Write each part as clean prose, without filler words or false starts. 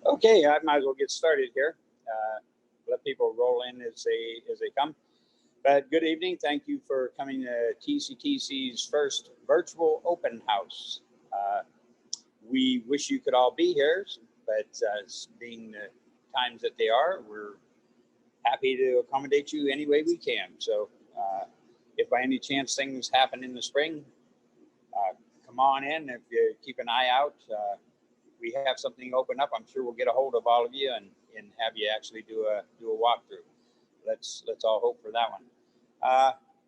Okay, I might as well get started here. Let people roll in as they come. But good evening. Thank you for coming to TCTC's first virtual open house. We wish you could all be here, but being the times that they are, we're happy to accommodate you any way we can. So if by any chance things happen in the spring, come on in. If you keep an eye out, we have something open up. I'm sure we'll get a hold of all of you and have you actually do a walkthrough. Let's all hope for that one.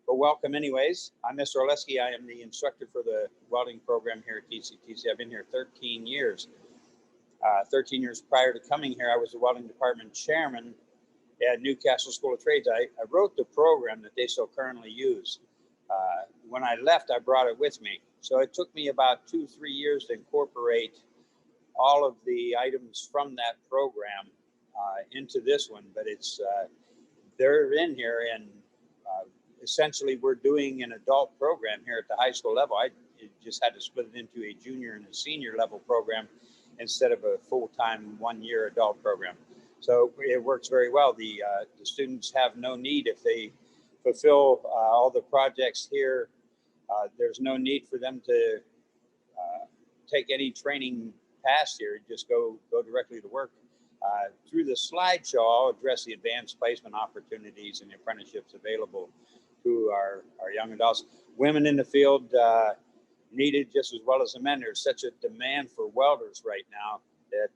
But welcome anyways. I'm Mr. Oleski. I am the instructor for the welding program here at TCTC. I've been here 13 years. 13 years prior to coming here, I was the welding department chairman at Newcastle School of Trades. I wrote the program that they still currently use. When I left, I brought it with me. So it took me about 2-3 years to incorporate all of the items from that program into this one, but they're in here, and essentially we're doing an adult program here at the high school level. I just had to split it into a junior and a senior level program instead of a full-time 1-year adult program. So it works very well. The students have no need, if they fulfill all the projects here, there's no need for them to take any training past here. Just go directly to work. Through the slideshow, I'll address the advanced placement opportunities and apprenticeships available to our young adults. Women in the field needed just as well as the men. There's such a demand for welders right now that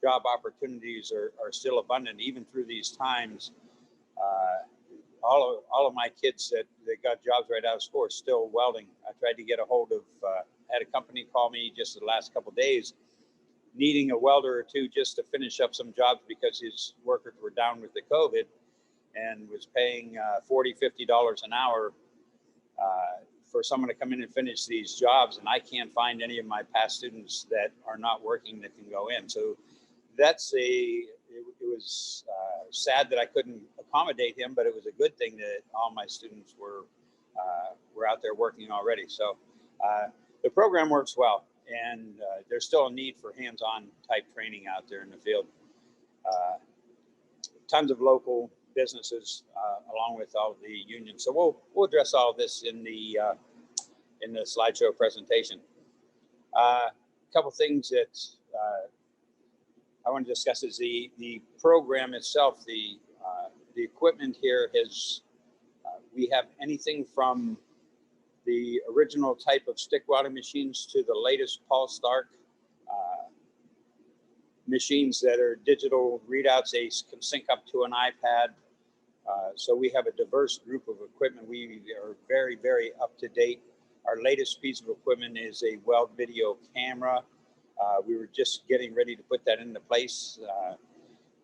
job opportunities are still abundant, even through these times. All of my kids that got jobs right out of school are still welding. I tried to get a hold of, had a company call me just the last couple of days, needing a welder or two just to finish up some jobs because his workers were down with the COVID, and was paying $40, $50 an hour for someone to come in and finish these jobs. And I can't find any of my past students that are not working that can go in. So that's it was sad that I couldn't accommodate him, but it was a good thing that all my students were out there working already. So the program works well, and there's still a need for hands-on type training out there in the field. Tons of local businesses along with all of the unions. So we'll address all of this in the slideshow presentation. A couple things that I want to discuss is the program itself. The equipment here has, we have anything from the original type of stick welding machines to the latest pulse arc machines that are digital readouts. They can sync up to an iPad. So we have a diverse group of equipment. We are very, very up to date. Our latest piece of equipment is a weld video camera. We were just getting ready to put that into place.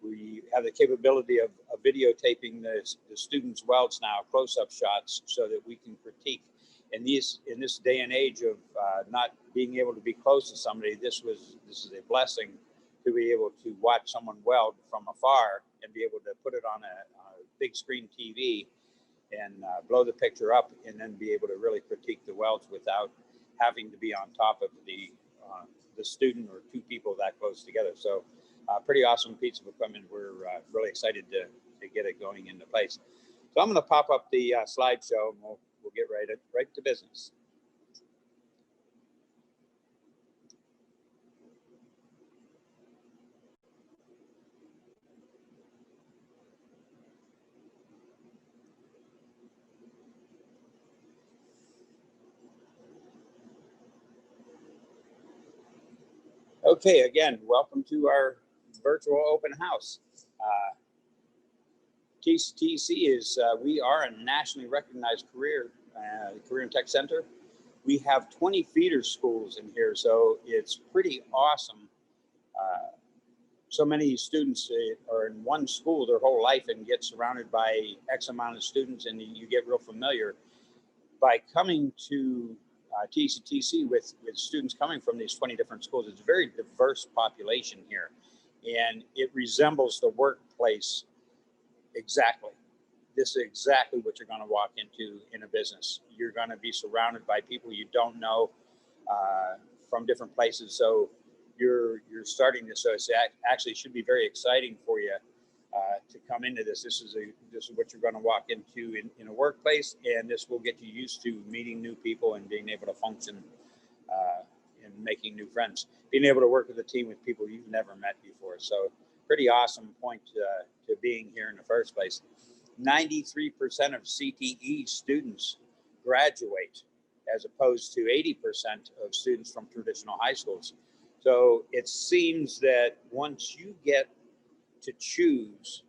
We have the capability of videotaping the students' welds now, close-up shots, so that we can critique. In this day and age of not being able to be close to somebody, this is a blessing to be able to watch someone weld from afar and be able to put it on a big screen TV and blow the picture up, and then be able to really critique the welds without having to be on top of the student or two people that close together. So pretty awesome piece of equipment. We're really excited to get it going into place. So I'm going to pop up the slideshow, and we'll get right to business. Okay, again, welcome to our virtual open house. TCTC is, we are a nationally recognized career and tech center. We have 20 feeder schools in here, so it's pretty awesome. So many students are in one school their whole life and get surrounded by X amount of students, and you get real familiar. By coming to TCTC with students coming from these 20 different schools, it's a very diverse population here, and it resembles the workplace exactly. This is exactly what you're going to walk into in a business. You're going to be surrounded by people you don't know from different places. So you're starting this. So it's actually should be very exciting for you to come into this. This is what you're going to walk into in a workplace, and this will get you used to meeting new people and being able to function and making new friends, being able to work with a team with people you've never met before. So pretty awesome point to being here in the first place. 93% of CTE students graduate, as opposed to 80% of students from traditional high schools. So it seems that once you get to choose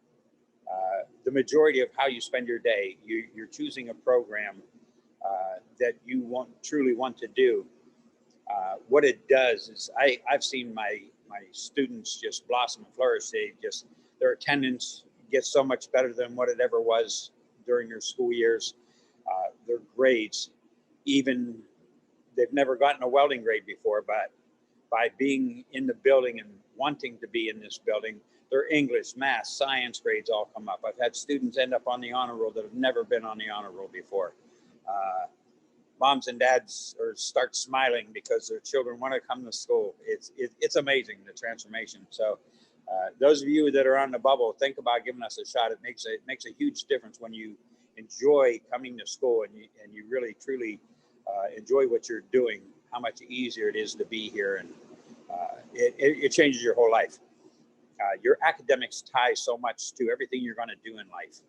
the majority of how you spend your day, you're choosing a program that you truly want to do. What it does is I've seen my students just blossom and flourish. Their attendance gets so much better than what it ever was during their school years. Their grades, even they've never gotten a welding grade before, but by being in the building and wanting to be in this building, their English, math, science grades all come up. I've had students end up on the honor roll that have never been on the honor roll before. Moms and dads start smiling because their children want to come to school. It's amazing, the transformation. So those of you that are on the bubble, think about giving us a shot. It makes a huge difference when you enjoy coming to school and you really truly enjoy what you're doing. How much easier it is to be here, and it changes your whole life. Your academics tie so much to everything you're going to do in life.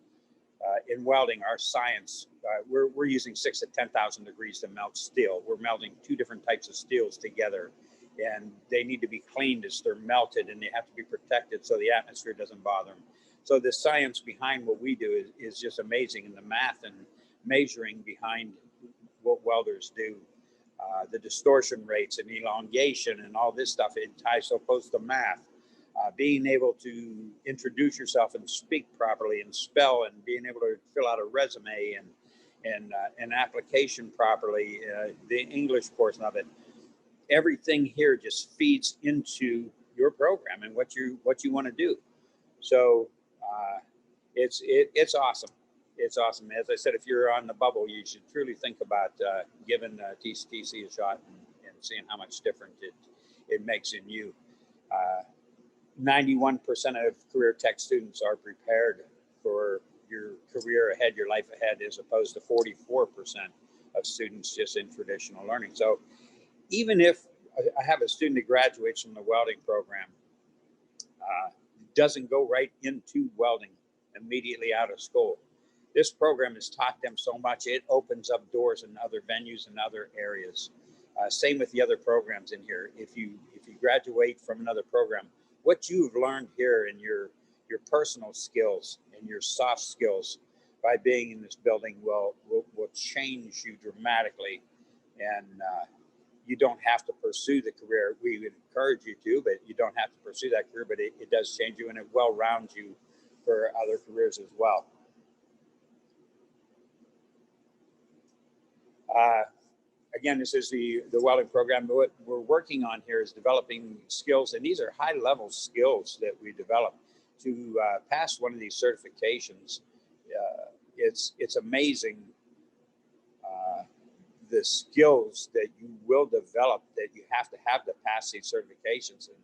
In welding, our science, we're using 6 to 10,000 degrees to melt steel. We're melting 2 different types of steels together, and they need to be cleaned as they're melted, and they have to be protected so the atmosphere doesn't bother them. So the science behind what we do is just amazing, and the math and measuring behind what welders do, the distortion rates and elongation and all this stuff, it ties so close to math. Being able to introduce yourself and speak properly and spell, and being able to fill out a resume and an application properly, the English portion of it, everything here just feeds into your program and what you want to do. So it's awesome. It's awesome. As I said, if you're on the bubble, you should truly think about giving TCTC a shot and seeing how much difference it makes in you. 91% of career tech students are prepared for your career ahead, your life ahead, as opposed to 44% of students just in traditional learning. So even if I have a student that graduates from the welding program, doesn't go right into welding immediately out of school, this program has taught them so much. It opens up doors in other venues and other areas. Same with the other programs in here. If you graduate from another program, what you've learned here in your personal skills and your soft skills by being in this building will change you dramatically. And you don't have to pursue the career. We would encourage you to, but you don't have to pursue that career, but it does change you, and it will round you for other careers as well. Again, this is the welding program. What we're working on here is developing skills, and these are high-level skills that we develop to pass one of these certifications. It's amazing the skills that you will develop that you have to pass these certifications. And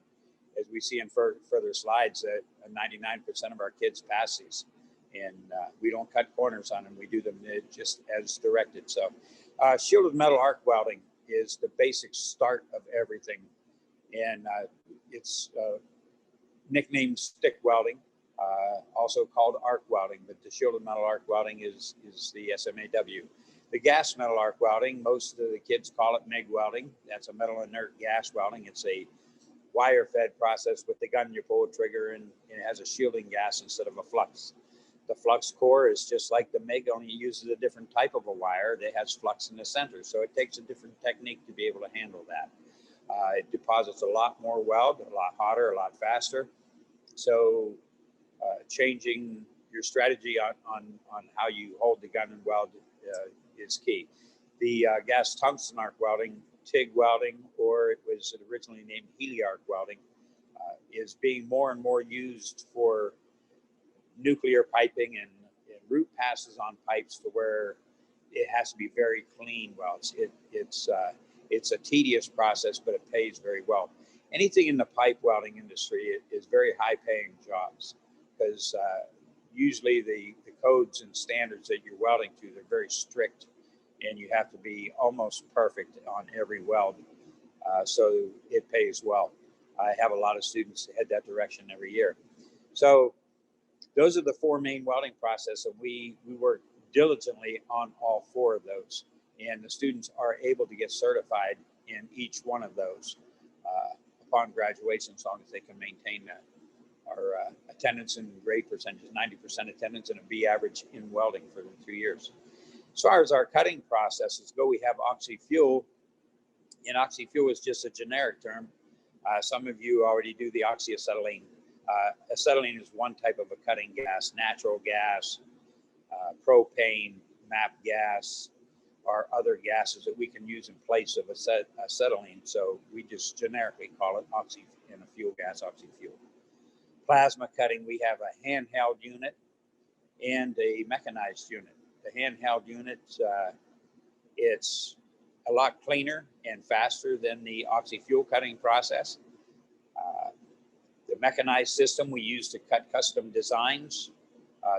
as we see in further slides, that 99% of our kids pass these, and we don't cut corners on them. We do them just as directed. So shielded metal arc welding is the basic start of everything. And it's nicknamed stick welding, also called arc welding, but the shielded metal arc welding is the SMAW. The gas metal arc welding, most of the kids call it MIG welding. That's a metal inert gas welding. It's a wire-fed process. With the gun, you pull a trigger, and it has a shielding gas instead of a flux. The flux core is just like the MIG, only uses a different type of a wire that has flux in the center. So it takes a different technique to be able to handle that. It deposits a lot more weld, a lot hotter, a lot faster. So changing your strategy on how you hold the gun and weld is key. The gas tungsten arc welding, TIG welding, or it was originally named heliarc welding, is being more and more used for nuclear piping and root passes on pipes, to where it has to be very clean welds. It's a tedious process, but it pays very well. anything in the pipe welding industry is very high paying jobs, because usually the codes and standards that you're welding to, they're very strict, and you have to be almost perfect on every weld. So it pays well. I have a lot of students head that direction every year. So those are the four main welding processes, and we work diligently on all four of those. And the students are able to get certified in each one of those upon graduation, as long as they can maintain our attendance and grade percentage, 90% attendance and a B average in welding for the 2 years. As far as our cutting processes go, we have oxy-fuel, and oxy-fuel is just a generic term. Some of you already do the oxyacetylene. Acetylene is one type of a cutting gas. Natural gas, propane, MAP gas, are other gases that we can use in place of acetylene. So we just generically call it oxy in a fuel gas, oxy-fuel. Plasma cutting, we have a handheld unit and a mechanized unit. The handheld unit, it's a lot cleaner and faster than the oxy-fuel cutting process. The mechanized system we use to cut custom designs.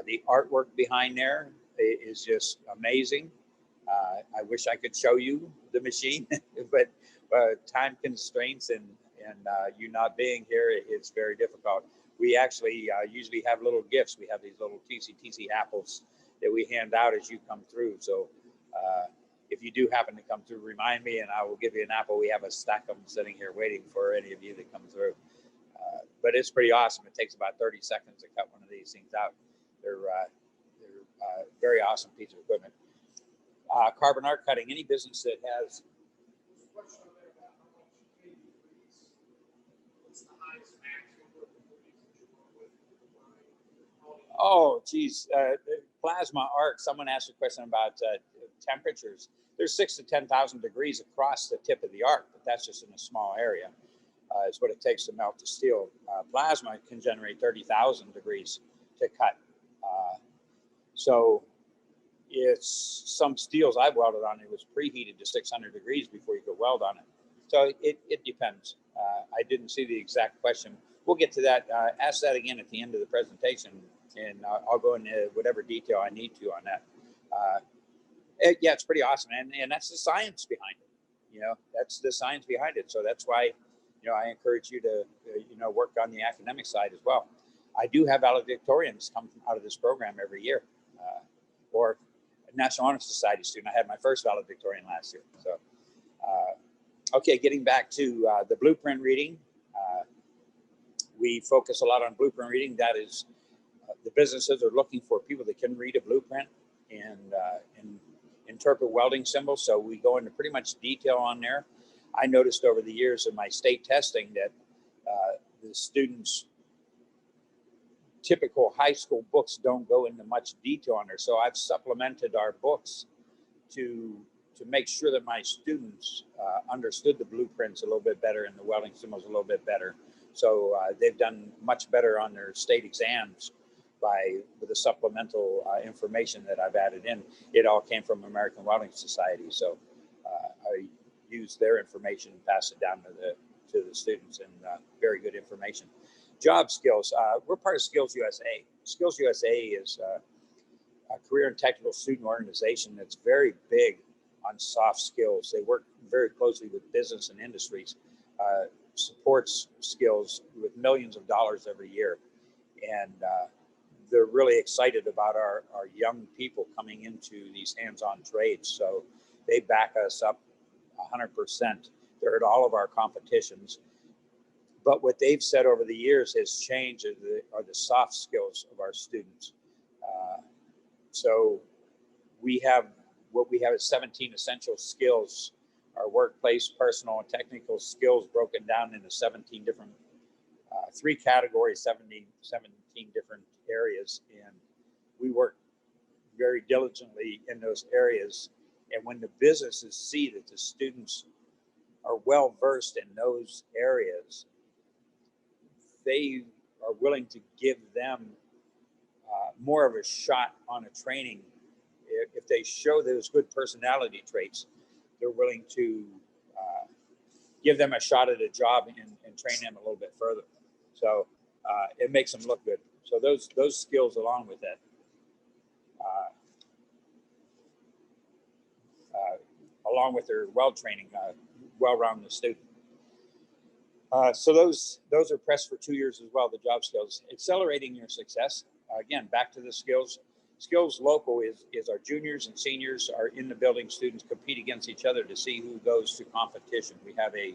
The artwork behind there is just amazing. I wish I could show you the machine, but time constraints and you not being here, it's very difficult. We actually usually have little gifts. We have these little TC apples that we hand out as you come through. So if you do happen to come through, remind me and I will give you an apple. We have a stack of them sitting here waiting for any of you that come through. But it's pretty awesome. It takes about 30 seconds to cut one of these things out. They're very awesome piece of equipment. Carbon arc cutting, any business that has. Oh, geez. Plasma arc, someone asked a question about temperatures. There's 6,000 to 10,000 degrees across the tip of the arc, but that's just in a small area. Is what it takes to melt the steel. Plasma can generate 30,000 degrees to cut. So it's some steels I've welded on, it was preheated to 600 degrees before you could weld on it. So it depends. I didn't see the exact question. We'll get to that. Ask that again at the end of the presentation, and I'll go into whatever detail I need to on that. Yeah, it's pretty awesome, and that's the science behind it. You know, that's the science behind it. So that's why, you know, I encourage you to, work on the academic side as well. I do have valedictorians come out of this program every year, or a National Honor Society student. I had my first valedictorian last year. So, okay, getting back to the blueprint reading. We focus a lot on blueprint reading. That is, the businesses are looking for people that can read a blueprint and interpret welding symbols. So we go into pretty much detail on there. I noticed over the years of my state testing that the students' typical high school books don't go into much detail on there. So I've supplemented our books to make sure that my students understood the blueprints a little bit better and the welding symbols a little bit better. So they've done much better on their state exams with the supplemental information that I've added in. It all came from American Welding Society. So I use their information and pass it down to the students, and very good information. Job skills. We're part of Skills USA. Skills USA is a career and technical student organization that's very big on soft skills. They work very closely with business and industries, supports skills with millions of dollars every year. And they're really excited about our young people coming into these hands-on trades. So they back us up 100%. They're at all of our competitions. But what they've said over the years has changed are the soft skills of our students. So we have what we have is 17 essential skills. Our workplace, personal, and technical skills broken down into 17 different, 3 categories, 17 different areas. And we work very diligently in those areas. And when the businesses see that the students are well versed in those areas, they are willing to give them more of a shot on a training. If they show those good personality traits, they're willing to give them a shot at a job and train them a little bit further. So it makes them look good. So those skills along with that, along with their weld training, well-rounded student. So those are pressed for 2 years as well, the job skills. Accelerating your success. Again, back to the skills. Skills local is our juniors and seniors are in the building. Students compete against each other to see who goes to competition. We have a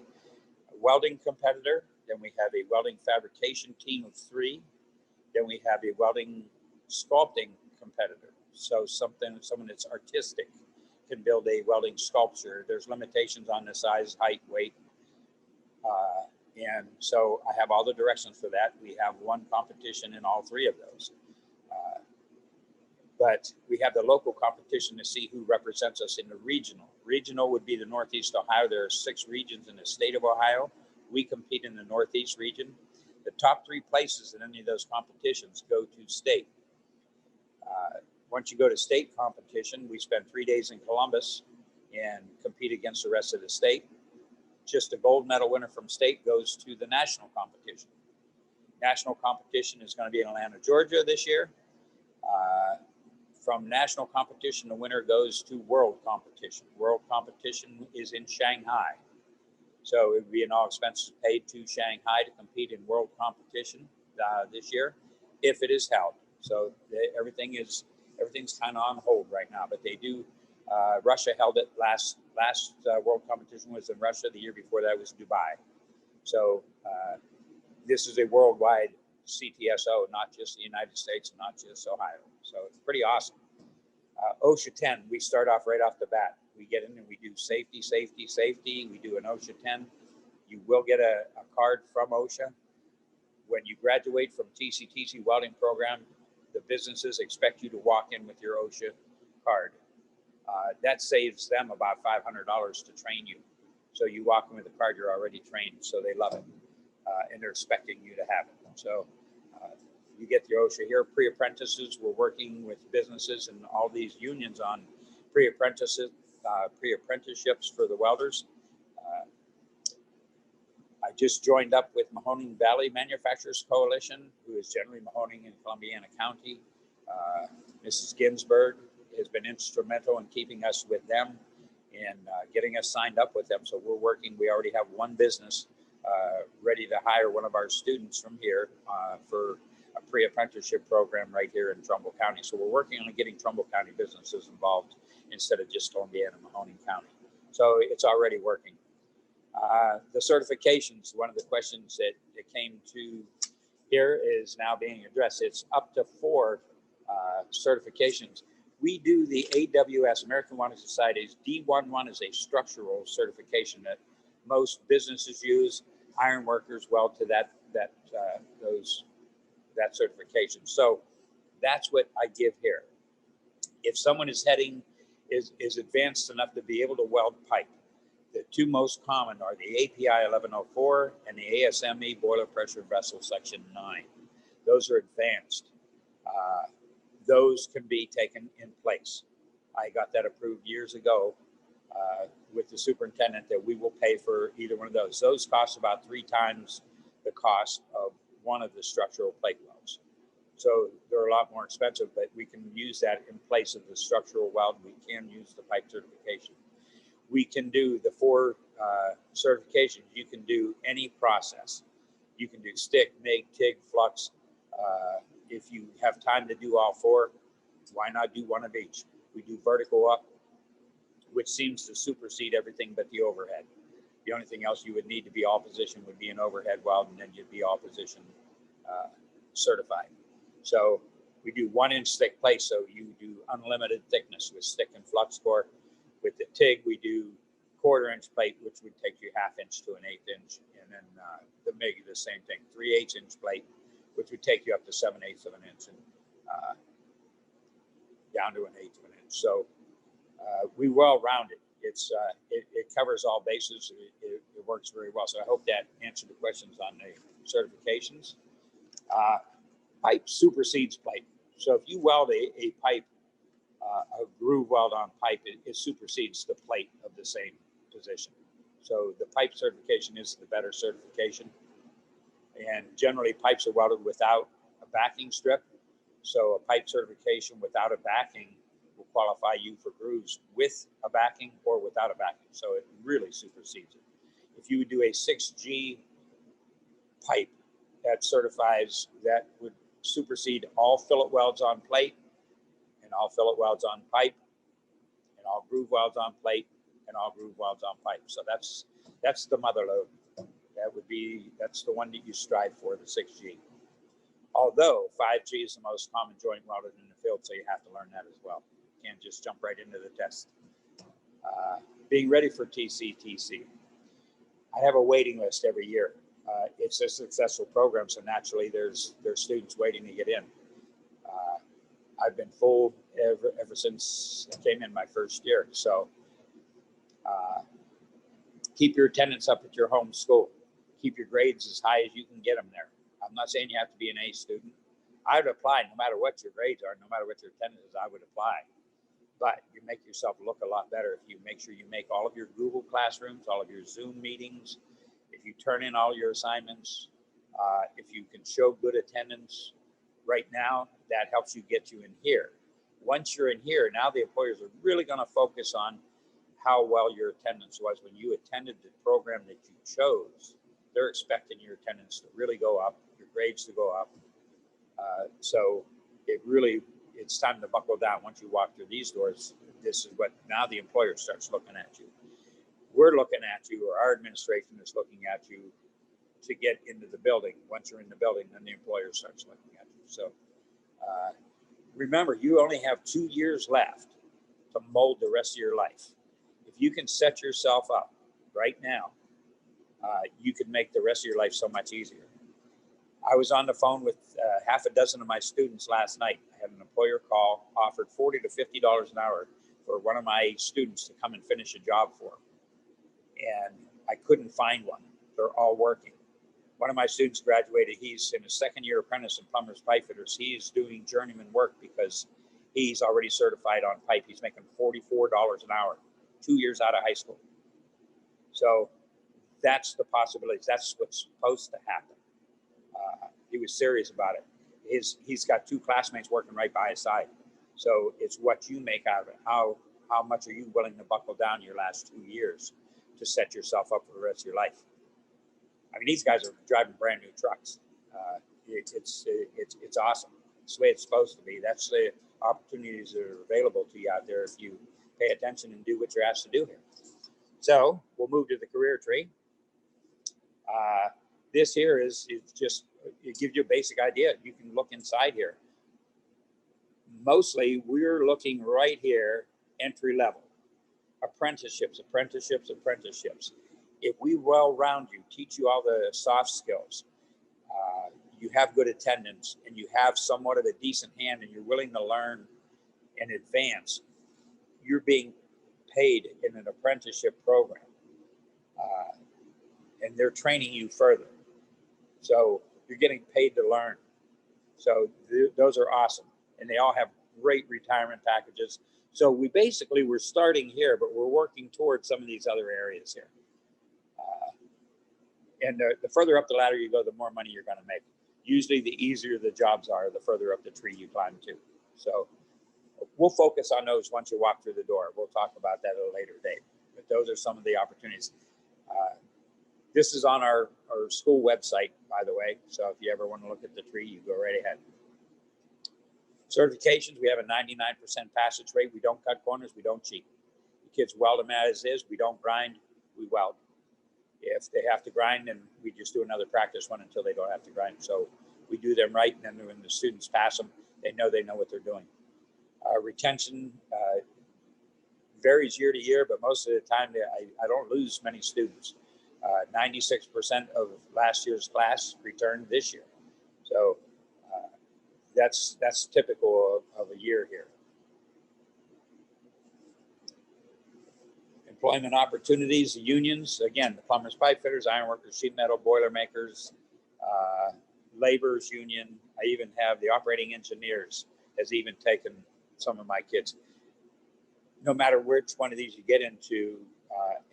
welding competitor, then we have a welding fabrication team of 3, then we have a welding sculpting competitor. So someone that's artistic can build a welding sculpture. There's limitations on the size, height, weight. And so I have all the directions for that. We have one competition in all 3 of those. But we have the local competition to see who represents us in the regional. Regional would be the Northeast Ohio. There are 6 regions in the state of Ohio. We compete in the Northeast region. The top 3 places in any of those competitions go to state. Once you go to state competition, we spend 3 days in Columbus and compete against the rest of the state. Just a gold medal winner from state goes to the national competition. National competition is going to be in Atlanta, Georgia this year. From national competition, the winner goes to world competition. World competition is in Shanghai. So it would be an all expenses paid to Shanghai to compete in world competition this year, if it is held. So everything's kind of on hold right now, but they do. Russia held it last world competition was in Russia. The year before that was Dubai. So this is a worldwide CTSO, not just the United States, not just Ohio. So it's pretty awesome. OSHA 10, we start off right off the bat. We get in and we do safety, safety, safety. We do an OSHA 10. You will get a card from OSHA. When you graduate from TCTC welding program, the businesses expect you to walk in with your OSHA card. That saves them about $500 to train you. So you walk in with a card, you're already trained, so they love it. And they're expecting you to have it. So you get your OSHA here. Pre-apprentices, we're working with businesses and all these unions on pre-apprenticeships for the welders. I just joined up with Mahoning Valley Manufacturers Coalition, who is generally Mahoning in Columbiana County. Mrs. Ginsburg has been instrumental in keeping us with them and getting us signed up with them. So we're working. We already have one business ready to hire one of our students from here for a pre-apprenticeship program right here in Trumbull County. So we're working on getting Trumbull County businesses involved instead of just Columbiana and Mahoning County. So it's already working. The certifications, one of the questions that came to here is now being addressed. It's up to 4 certifications. We do the AWS, American Welding Society's D11 is a structural certification that most businesses use. Iron workers weld to that certification. So that's what I give here. If someone is advanced enough to be able to weld pipe, the 2 most common are the API 1104 and the ASME boiler pressure vessel section 9. Those are advanced. Those can be taken in place. I got that approved years ago with the superintendent that we will pay for either one of those. Those cost about 3 times the cost of one of the structural plate welds. So they're a lot more expensive, but we can use that in place of the structural weld. We can use the pipe certification. We can do the 4 certifications. You can do any process. You can do stick, MIG, TIG, flux. If you have time to do all 4, why not do one of each? We do vertical up, which seems to supersede everything but the overhead. The only thing else you would need to be all position would be an overhead weld, and then you'd be all position certified. So we do 1-inch thick plate, so you do unlimited thickness with stick and flux core. With the TIG, we do 1/4-inch plate, which would take you 1/2 inch to an 1/8 inch, and then the MIG, the same thing, 3/8 inch plate, which would take you up to 7/8 of an inch and down to 1/8 of an inch. So we well rounded. It covers all bases. It works very well. So I hope that answered the questions on the certifications. Pipe supersedes plate. So if you weld a pipe, a groove weld on pipe, it supersedes the plate of the same position. So the pipe certification is the better certification. And generally pipes are welded without a backing strip. So a pipe certification without a backing will qualify you for grooves with a backing or without a backing. So it really supersedes it. If you would do a 6G pipe, that certifies, that would supersede all fillet welds on plate and all fillet welds on pipe and all groove welds on plate and all groove welds on pipe. So that's the mother lode. That's the one that you strive for, the 6G. Although 5G is the most common joint welded in the field, so you have to learn that as well. You can't just jump right into the test. Being ready for TC. I have a waiting list every year. It's a successful program, so naturally there's students waiting to get in. I've been full ever since I came in my first year. So keep your attendance up at your home school. Keep your grades as high as you can get them there. I'm not saying you have to be an A student. I would apply no matter what your grades are, no matter what your attendance is, I would apply. But you make yourself look a lot better if you make sure you make all of your Google Classrooms, all of your Zoom meetings, if you turn in all your assignments, if you can show good attendance. Right now, that helps you get you in here. Once you're in here, now the employers are really going to focus on how well your attendance was when you attended the program that you chose. They're expecting your attendance to really go up, your grades to go up. So it's time to buckle down. Once you walk through these doors, this is what now the employer starts looking at you. We're looking at you, or our administration is looking at you to get into the building. Once you're in the building, then the employer starts looking at you. So remember, you only have 2 years left to mold the rest of your life. If you can set yourself up right now, you can make the rest of your life so much easier. I was on the phone with half a dozen of my students last night. I had an employer call, offered $40 to $50 an hour for one of my students to come and finish a job for them. And I couldn't find one. They're all working. One of my students graduated. He's in his second year apprentice in plumbers pipe fitters. He's doing journeyman work because he's already certified on pipe. He's making $44 an hour, 2 years out of high school. So that's the possibilities. That's what's supposed to happen. He was serious about it. He's got 2 classmates working right by his side. So it's what you make out of it. How much are you willing to buckle down your last 2 years to set yourself up for the rest of your life? I mean, these guys are driving brand new trucks. It's awesome. It's the way it's supposed to be. That's the opportunities that are available to you out there if you pay attention and do what you're asked to do here. So we'll move to the career tree. This here is just, it gives you a basic idea. You can look inside here. Mostly we're looking right here, entry level. Apprenticeships. If we well round you, teach you all the soft skills, you have good attendance, and you have somewhat of a decent hand, and you're willing to learn and advance, you're being paid in an apprenticeship program. And they're training you further. So you're getting paid to learn. So those are awesome. And they all have great retirement packages. So we're starting here, but we're working towards some of these other areas here. And the further up the ladder you go, the more money you're going to make. Usually the easier the jobs are, the further up the tree you climb to. So we'll focus on those once you walk through the door. We'll talk about that at a later date. But those are some of the opportunities. This is on our school website, by the way. So if you ever want to look at the tree, you go right ahead. Certifications, we have a 99% passage rate. We don't cut corners. We don't cheat. The kids weld them as is. We don't grind. We weld. If they have to grind, then we just do another practice one until they don't have to grind. So we do them right, and then when the students pass them, they know what they're doing. Retention varies year to year, but most of the time I don't lose many students. 96% of last year's class returned this year. So that's typical of a year here. Employment opportunities, the unions, again, the plumbers, pipe fitters, ironworkers, sheet metal, boiler makers, laborers union. I even have the operating engineers has even taken some of my kids. No matter which one of these you get into,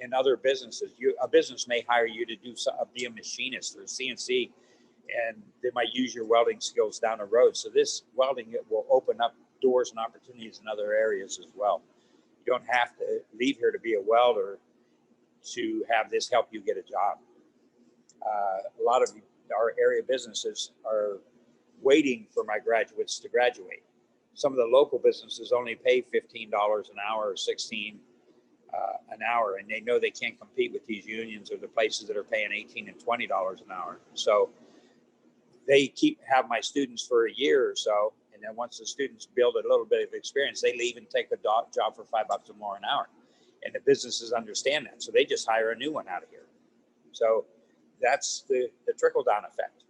in other businesses. A business may hire you to be a machinist or CNC, and they might use your welding skills down the road. So this welding will open up doors and opportunities in other areas as well. You don't have to leave here to be a welder to have this help you get a job. A lot of our area businesses are waiting for my graduates to graduate. Some of the local businesses only pay $15 an hour or $16 an hour, and they know they can't compete with these unions or the places that are paying $18 and $20 an hour. So they have my students for a year or so, and then once the students build a little bit of experience, they leave and take a job for $5 or more an hour. And the businesses understand that, so they just hire a new one out of here. So that's the trickle-down effect.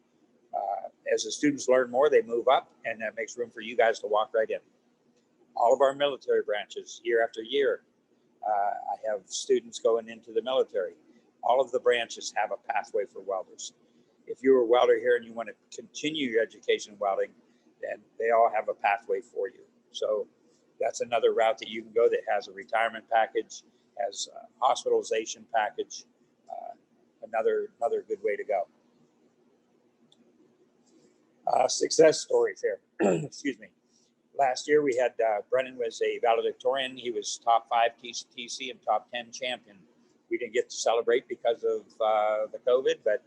As the students learn more, they move up, and that makes room for you guys to walk right in. All of our military branches, year after year, I have students going into the military. All of the branches have a pathway for welders. If you're a welder here and you want to continue your education in welding, then they all have a pathway for you. So that's another route that you can go that has a retirement package, has a hospitalization package, another good way to go. Success stories here. Excuse me. Last year we had Brennan was a valedictorian. He was top 5 TC and top 10 champion. We didn't get to celebrate because of the COVID, but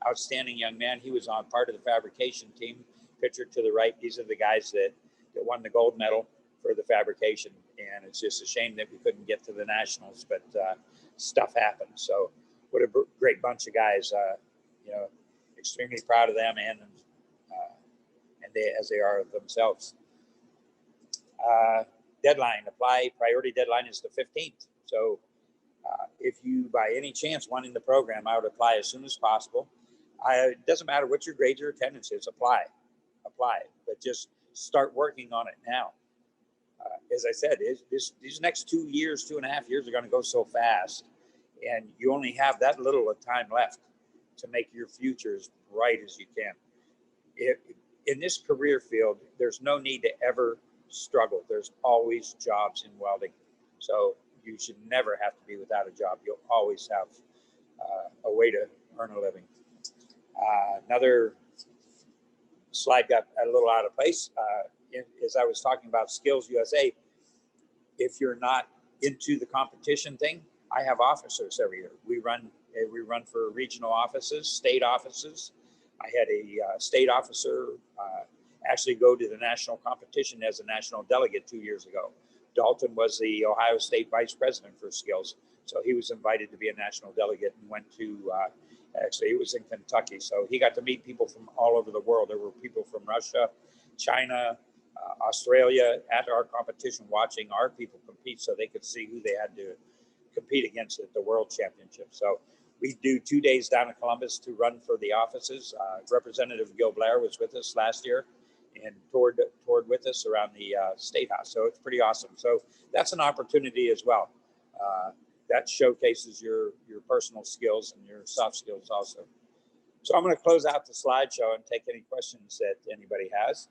outstanding young man. He was on part of the fabrication team. Pictured to the right, these are the guys that won the gold medal for the fabrication. And it's just a shame that we couldn't get to the nationals, but stuff happened. So what a great bunch of guys. Extremely proud of them and as they are of themselves. Deadline, priority deadline is the 15th. So if you by any chance want in the program, I would apply as soon as possible. It doesn't matter what your grades or attendance is, apply, but just start working on it now. As I said, these next 2 years, 2.5 years are going to go so fast, and you only have that little of time left to make your future as bright as you can. In this career field, there's no need to ever struggle. There's always jobs in welding. So you should never have to be without a job. You'll always have a way to earn a living. Another slide got a little out of place. As I was talking about Skills USA, if you're not into the competition thing, I have officers every year. We run for regional offices, state offices. I had a state officer actually go to the national competition as a national delegate 2 years ago. Dalton was the Ohio State Vice President for Skills. So he was invited to be a national delegate and went to, actually it was in Kentucky. So he got to meet people from all over the world. There were people from Russia, China, Australia at our competition watching our people compete so they could see who they had to compete against at the World Championship. So we do 2 days down in Columbus to run for the offices. Representative Gil Blair was with us last year and toured with us around the State House. So it's pretty awesome. So that's an opportunity as well. That showcases your personal skills and your soft skills also. So I'm going to close out the slideshow and take any questions that anybody has.